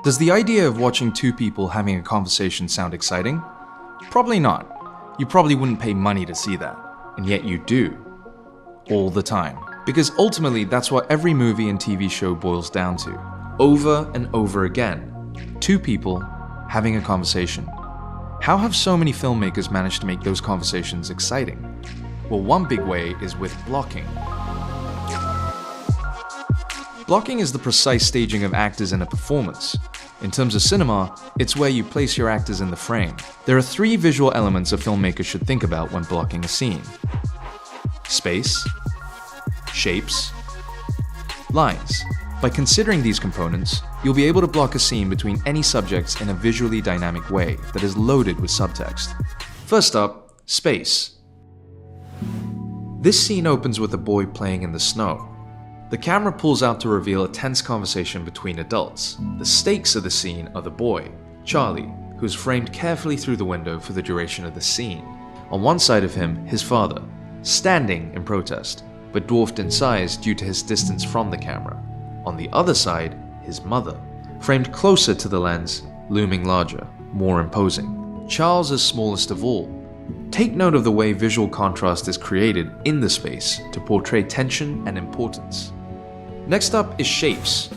Does the idea of watching two people having a conversation sound exciting? Probably not. You probably wouldn't pay money to see that. And yet you do. All the time. Because ultimately that's what every movie and TV show boils down to. Over and over again. Two people having a conversation. How have so many filmmakers managed to make those conversations exciting? Well, one big way is with blocking. Blocking is the precise staging of actors in a performance. In terms of cinema, it's where you place your actors in the frame. There are three visual elements a filmmaker should think about when blocking a scene. Space, shapes, lines. By considering these components, you'll be able to block a scene between any subjects in a visually dynamic way that is loaded with subtext. First up, space. This scene opens with a boy playing in the snow. The camera pulls out to reveal a tense conversation between adults. The stakes of the scene are the boy, Charlie, who is framed carefully through the window for the duration of the scene. On one side of him, his father, standing in protest, but dwarfed in size due to his distance from the camera. On the other side, his mother, framed closer to the lens, looming larger, more imposing. Charles is smallest of all. Take note of the way visual contrast is created in the space to portray tension and importance. Next up is shapes.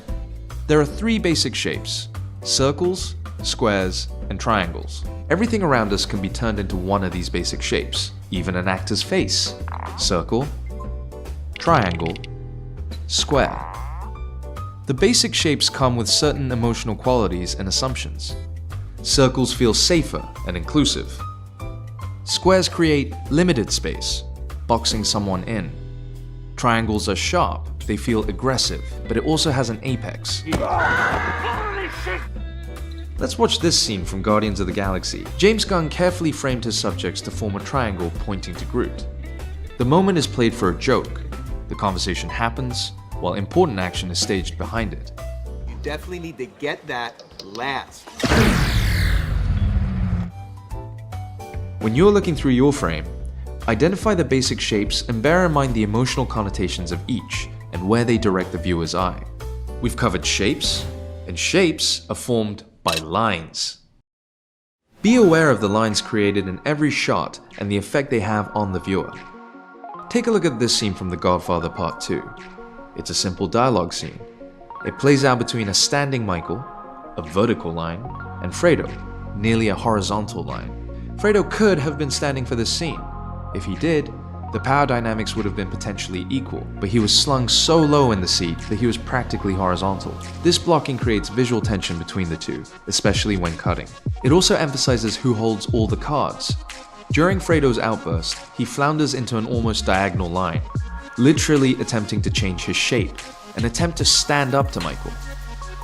There are three basic shapes: circles, squares, and triangles. Everything around us can be turned into one of these basic shapes, even an actor's face. Circle, triangle, square. The basic shapes come with certain emotional qualities and assumptions. Circles feel safer and inclusive. Squares create limited space, boxing someone in. Triangles are sharp, they feel aggressive, but it also has an apex. Let's watch this scene from Guardians of the Galaxy. James Gunn carefully framed his subjects to form a triangle pointing to Groot. The moment is played for a joke. The conversation happens, while important action is staged behind it. You definitely need to get that last. When you're looking through your frame, identify the basic shapes and bear in mind the emotional connotations of each and where they direct the viewer's eye. We've covered shapes, and shapes are formed by lines. Be aware of the lines created in every shot and the effect they have on the viewer. Take a look at this scene from The Godfather Part 2. It's a simple dialogue scene. It plays out between a standing Michael, a vertical line, and Fredo, nearly a horizontal line. Fredo could have been standing for this scene. If he did, the power dynamics would have been potentially equal, but he was slung so low in the seat that he was practically horizontal. This blocking creates visual tension between the two, especially when cutting. It also emphasizes who holds all the cards. During Fredo's outburst, he flounders into an almost diagonal line, literally attempting to change his shape, an attempt to stand up to Michael.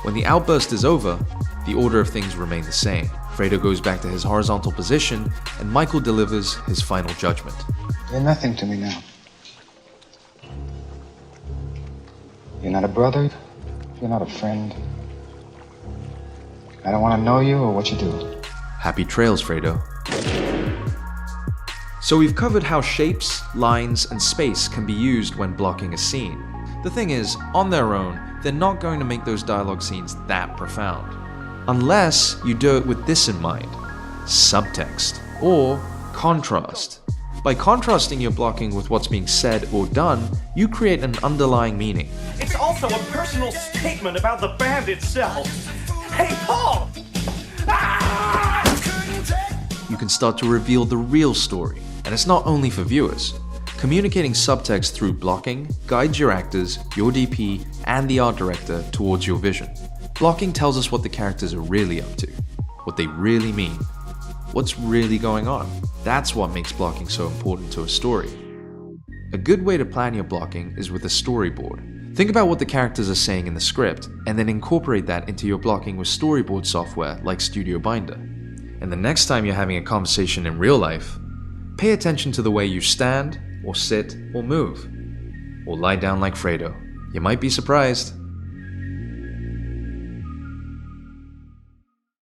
When the outburst is over, the order of things remain the same. Fredo goes back to his horizontal position, and Michael delivers his final judgment. You're nothing to me now. You're not a brother. You're not a friend. I don't want to know you or what you do. Happy trails, Fredo. So we've covered how shapes, lines, and space can be used when blocking a scene. The thing is, on their own, they're not going to make those dialogue scenes that profound. Unless you do it with this in mind: subtext or contrast. By contrasting your blocking with what's being said or done, you create an underlying meaning. It's also a personal statement about the band itself. Hey, Paul! Ah! You can start to reveal the real story, and it's not only for viewers. Communicating subtext through blocking guides your actors, your DP, and the art director towards your vision. Blocking tells us what the characters are really up to, what they really mean, what's really going on. That's what makes blocking so important to a story. A good way to plan your blocking is with a storyboard. Think about what the characters are saying in the script, and then incorporate that into your blocking with storyboard software like Studio Binder. And the next time you're having a conversation in real life, pay attention to the way you stand, or sit, or move, or lie down like Fredo. You might be surprised.